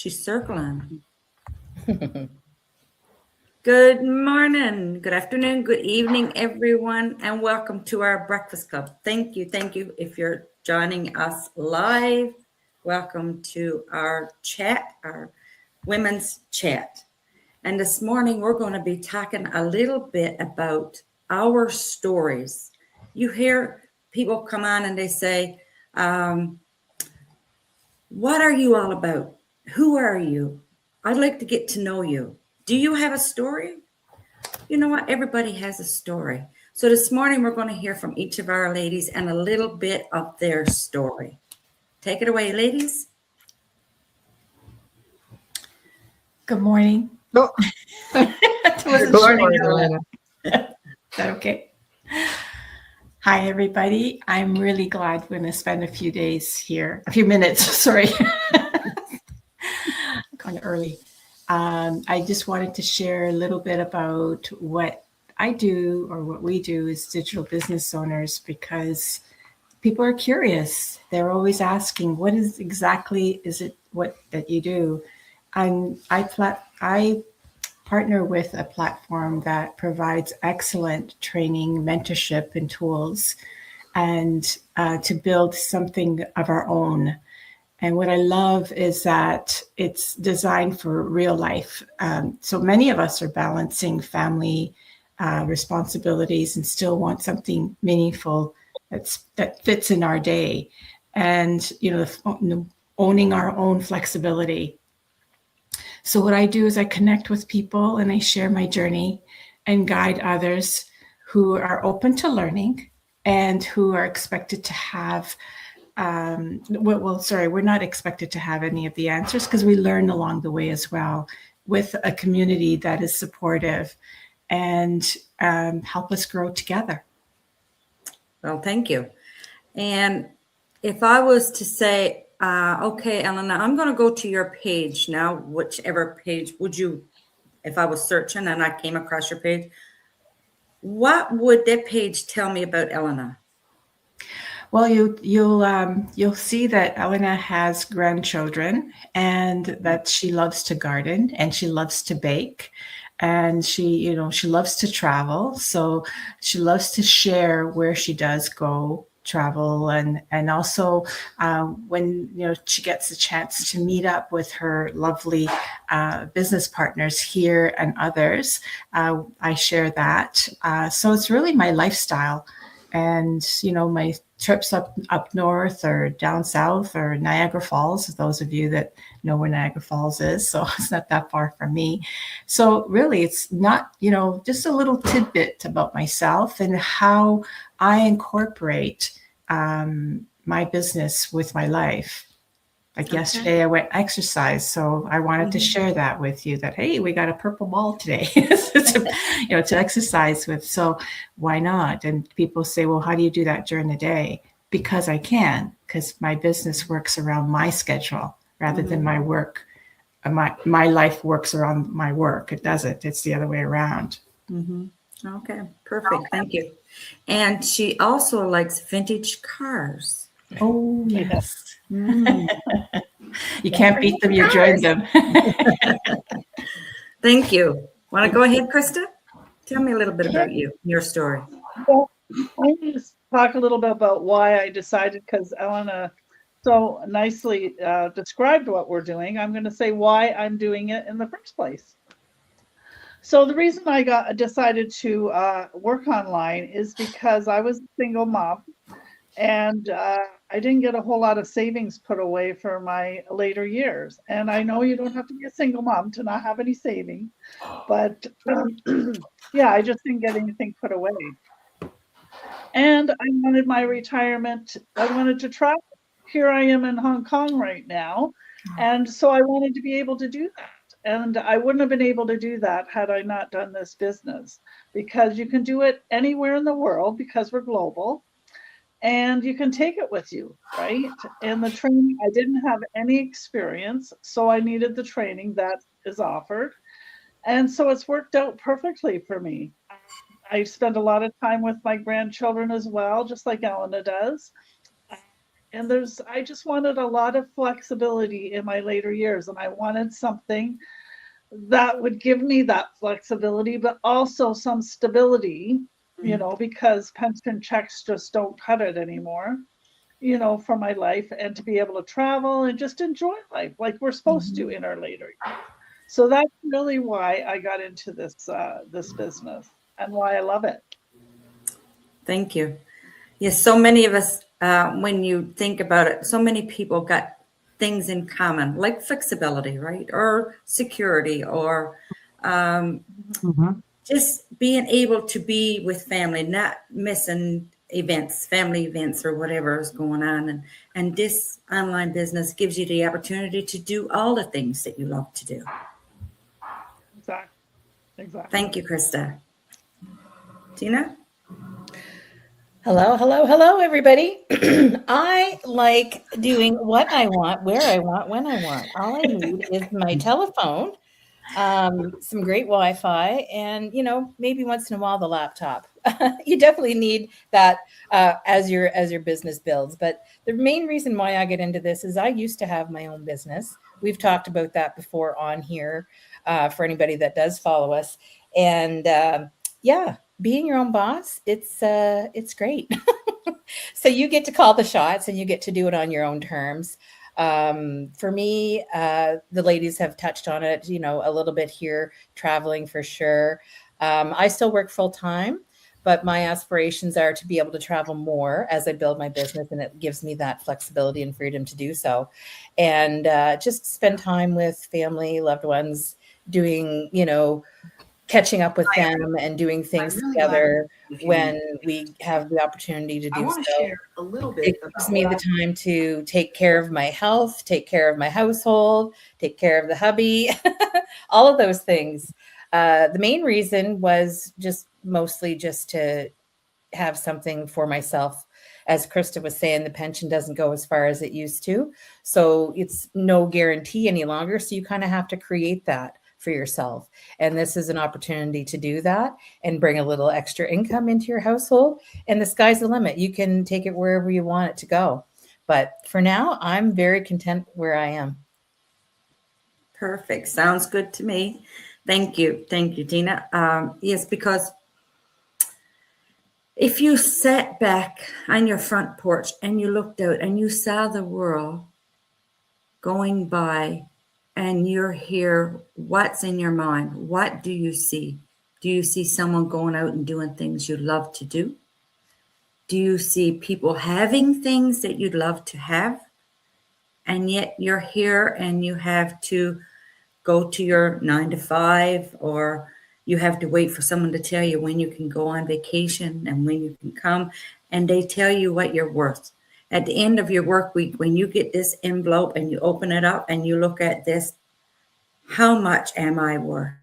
She's circling. Good morning, good afternoon, good evening, everyone, and welcome to our Breakfast Club. Thank you. If you're joining us live, welcome to our chat, our women's chat. And this morning, we're going to be talking a little bit about our stories. You hear people come on and they say, what are you all about? Who are you? I'd like to get to know you. Do you have a story? You know what? Everybody has a story. So this morning, we're going to hear from each of our ladies and a little bit of their story. Take it away, ladies. Good morning. No. Good morning, Elena. Is that okay? Hi, everybody. I'm really glad we're going to spend a few minutes, sorry. Kind of early. I just wanted to share a little bit about what I do or what we do as digital business owners, because people are curious. They're always asking, what is it what that you do? And I partner with a platform that provides excellent training, mentorship, and tools, and to build something of our own. And what I love is that it's designed for real life. So many of us are balancing family responsibilities and still want something meaningful that fits in our day. And, owning our own flexibility. So what I do is I connect with people and I share my journey and guide others who are open to learning and who are expected to have we're not expected to have any of the answers, because we learn along the way as well, with a community that is supportive and help us grow together. Well, thank you. And if I was to say, okay, Elena, I'm going to go to your page now, whichever page if I was searching and I came across your page, what would that page tell me about Elena? Well, you'll see that Elena has grandchildren and that she loves to garden and she loves to bake, and she loves to travel. So she loves to share where she does go travel, and also when she gets a chance to meet up with her lovely business partners here and others, I share that. So it's really my lifestyle. And, my trips up north or down south or Niagara Falls, those of you that know where Niagara Falls is, so it's not that far from me. So really, it's not, just a little tidbit about myself and how I incorporate my business with my life. Like yesterday, I went exercise, so I wanted to share that with you. That hey, we got a purple ball today, to exercise with. So why not? And people say, well, how do you do that during the day? Because I can, because my business works around my schedule rather than my work. My life works around my work. It doesn't. It's the other way around. Mm-hmm. Okay, perfect. Thank you. And she also likes vintage cars. Oh, yes. You can't beat them, you join them. Thank you. Want to go ahead, Krista? Tell me a little bit about you, your story. Well, I need to talk a little bit about why I decided, because Elena so nicely described what we're doing. I'm going to say why I'm doing it in the first place. So the reason I decided to work online is because I was a single mom, and I didn't get a whole lot of savings put away for my later years. And I know you don't have to be a single mom to not have any savings, but yeah, I just didn't get anything put away. And I wanted my retirement. I wanted to travel. Here I am in Hong Kong right now. And so I wanted to be able to do that. And I wouldn't have been able to do that had I not done this business, because you can do it anywhere in the world because we're global. And you can take it with you, right? And the training, I didn't have any experience, so I needed the training that is offered. And so it's worked out perfectly for me. I spend a lot of time with my grandchildren as well, just like Elena does. And I just wanted a lot of flexibility in my later years. And I wanted something that would give me that flexibility, but also some stability, because pension checks just don't cut it anymore, for my life, and to be able to travel and just enjoy life like we're supposed to in our later years. So that's really why I got into this business and why I love it. Thank you. Yes, so many of us, when you think about it, so many people got things in common, like flexibility, right? Or security, or just being able to be with family, not missing events, family events, or whatever is going on. And this online business gives you the opportunity to do all the things that you love to do. Exactly. Thank you, Krista. Tina? Hello, everybody. I like doing what I want, where I want, when I want. All I need is my telephone, some great Wi-Fi, and maybe once in a while the laptop. You definitely need that as your business builds. But the main reason why I get into this is I used to have my own business. We've talked about that before on here for anybody that does follow us, and being your own boss, it's great. So you get to call the shots and you get to do it on your own terms. For me, the ladies have touched on it, a little bit here, traveling for sure. I still work full time, but my aspirations are to be able to travel more as I build my business, and it gives me that flexibility and freedom to do so. And just spend time with family, loved ones, doing, catching up with them and doing things together when we have the opportunity to do so. Share a little bit. It gives me the time to take care of my health, take care of my household, take care of the hubby, all of those things. The main reason was mostly just to have something for myself. As Krista was saying, the pension doesn't go as far as it used to. So it's no guarantee any longer. So you kind of have to create that for yourself. And this is an opportunity to do that and bring a little extra income into your household. And the sky's the limit. You can take it wherever you want it to go. But for now, I'm very content where I am. Perfect. Sounds good to me. Thank you. Thank you, Tina. Yes, because if you sat back on your front porch and you looked out and you saw the world going by, and you're here, what's in your mind? What do you see? Do you see someone going out and doing things you love to do? Do you see people having things that you'd love to have? And yet you're here and you have to go to your 9 to 5, or you have to wait for someone to tell you when you can go on vacation and when you can come, and they tell you what you're worth. At the end of your work week, when you get this envelope and you open it up and you look at this, how much am I worth?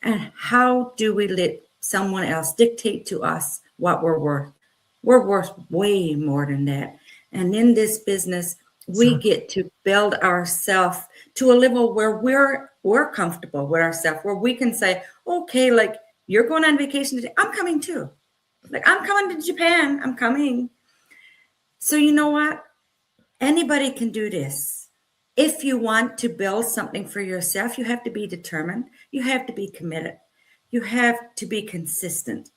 And how do we let someone else dictate to us what we're worth? We're worth way more than that. And in this business, we get to build ourselves to a level where we're comfortable with ourselves, where we can say, okay, like, you're going on vacation today, I'm coming too. Like, I'm coming to Japan, I'm coming. So you know what? Anybody can do this. If you want to build something for yourself, you have to be determined. You have to be committed. You have to be consistent.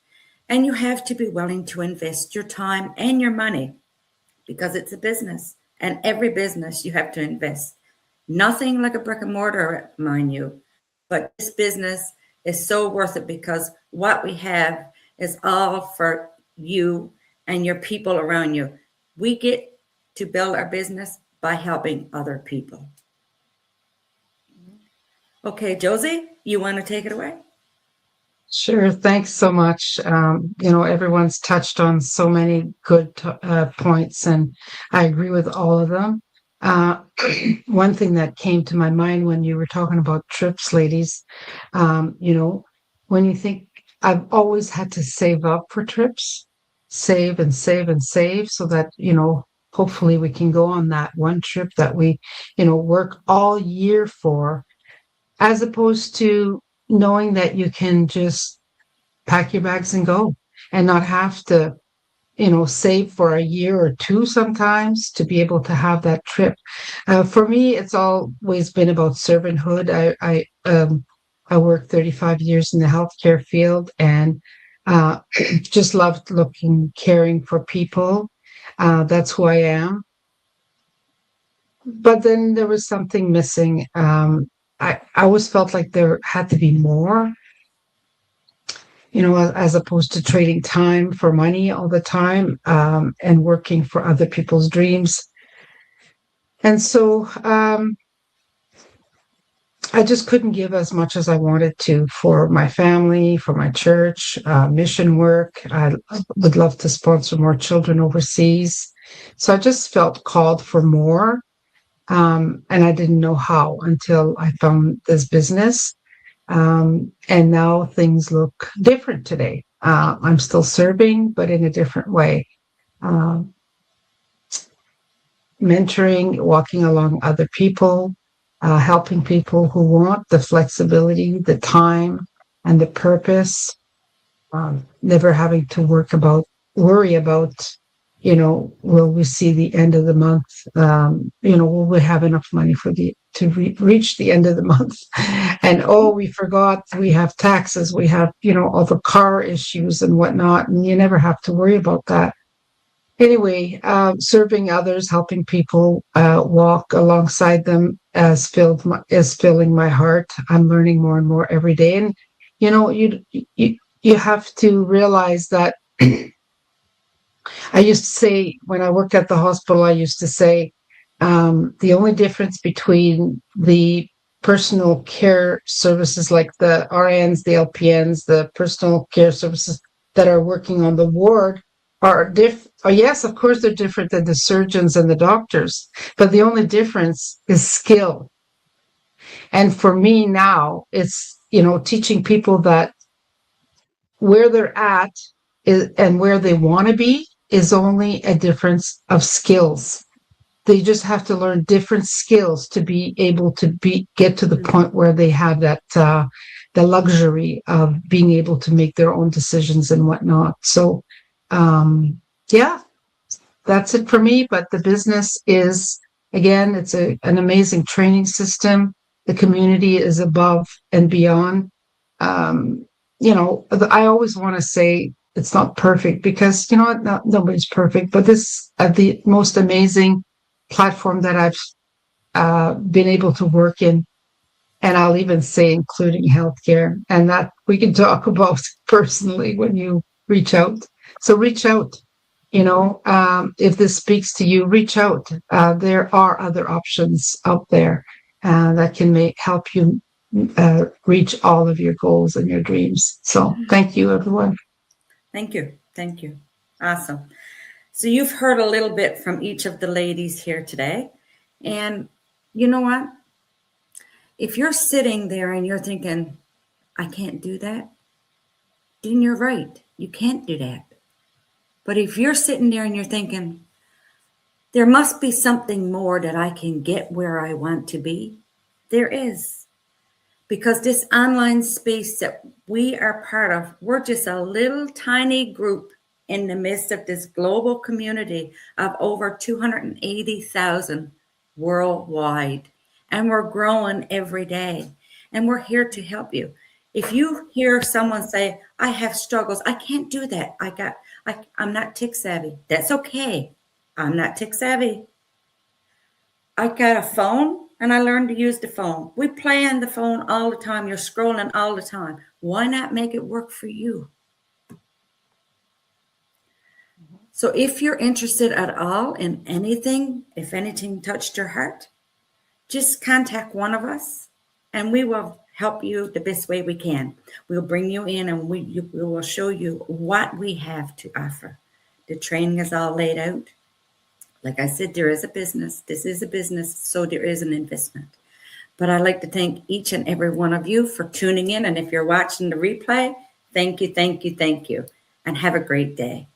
And you have to be willing to invest your time and your money, because it's a business. And every business you have to invest. Nothing like a brick and mortar, mind you. But this business is so worth it, because what we have is all for you and your people around you. We get to build our business by helping other people. Okay, Josie, you want to take it away? Sure. Thanks so much. Everyone's touched on so many good points, and I agree with all of them. One thing that came to my mind when you were talking about trips, ladies, when you think, I've always had to save up for trips, save and save and save, so that, hopefully we can go on that one trip that we, work all year for, as opposed to knowing that you can just pack your bags and go and not have to save for a year or two sometimes to be able to have that trip. For me, it's always been about servanthood. I worked 35 years in the healthcare field and just loved caring for people. That's who I am. But then there was something missing. I always felt like there had to be more, as opposed to trading time for money all the time, and working for other people's dreams. And so I just couldn't give as much as I wanted to for my family, for my church, mission work. I would love to sponsor more children overseas. So I just felt called for more. And I didn't know how until I found this business. And now things look different today. I'm still serving, but in a different way. Mentoring, walking along other people, helping people who want the flexibility, the time, and the purpose. Never having to worry about, will we see the end of the month? Will we have enough money to reach the end of the month? And we forgot we have taxes, we have, all the car issues and whatnot, and you never have to worry about that. Anyway, serving others, helping people, walk alongside them is filling my heart. I'm learning more and more every day. And, you have to realize that I used to say, when I worked at the hospital, I used to say, the only difference between the personal care services like the RNs, the LPNs, the personal care services that are working on the ward are yes, of course, they're different than the surgeons and the doctors, but the only difference is skill. And for me now, it's, teaching people that where they're at and where they want to be is only a difference of skills. They just have to learn different skills to be able to get to the point where they have that the luxury of being able to make their own decisions and whatnot. So, that's it for me. But the business is, again, it's an amazing training system. The community is above and beyond. I always want to say it's not perfect because, nobody's perfect, but this the most amazing platform that I've been able to work in. And I'll even say, including healthcare, and that we can talk about personally when you reach out. So reach out, if this speaks to you, reach out. There are other options out there that can help you reach all of your goals and your dreams. So thank you, everyone. Thank you. Thank you. Awesome. So you've heard a little bit from each of the ladies here today. And you know what? If you're sitting there and you're thinking, I can't do that, then you're right. You can't do that. But if you're sitting there and you're thinking, there must be something more that I can get where I want to be, there is. Because this online space that we are part of, we're just a little tiny group in the midst of this global community of over 280,000 worldwide. And we're growing every day. And we're here to help you. If you hear someone say, I have struggles, I can't do that. I'm not tech savvy. That's okay. I'm not tech savvy. I got a phone and I learned to use the phone. We play on the phone all the time. You're scrolling all the time. Why not make it work for you? So if you're interested at all in anything, if anything touched your heart, just contact one of us and we will help you the best way we can. We'll bring you in and we will show you what we have to offer. The training is all laid out. Like I said, there is a business. This is a business, so there is an investment. But I'd like to thank each and every one of you for tuning in. And if you're watching the replay, thank you, thank you, thank you. And have a great day.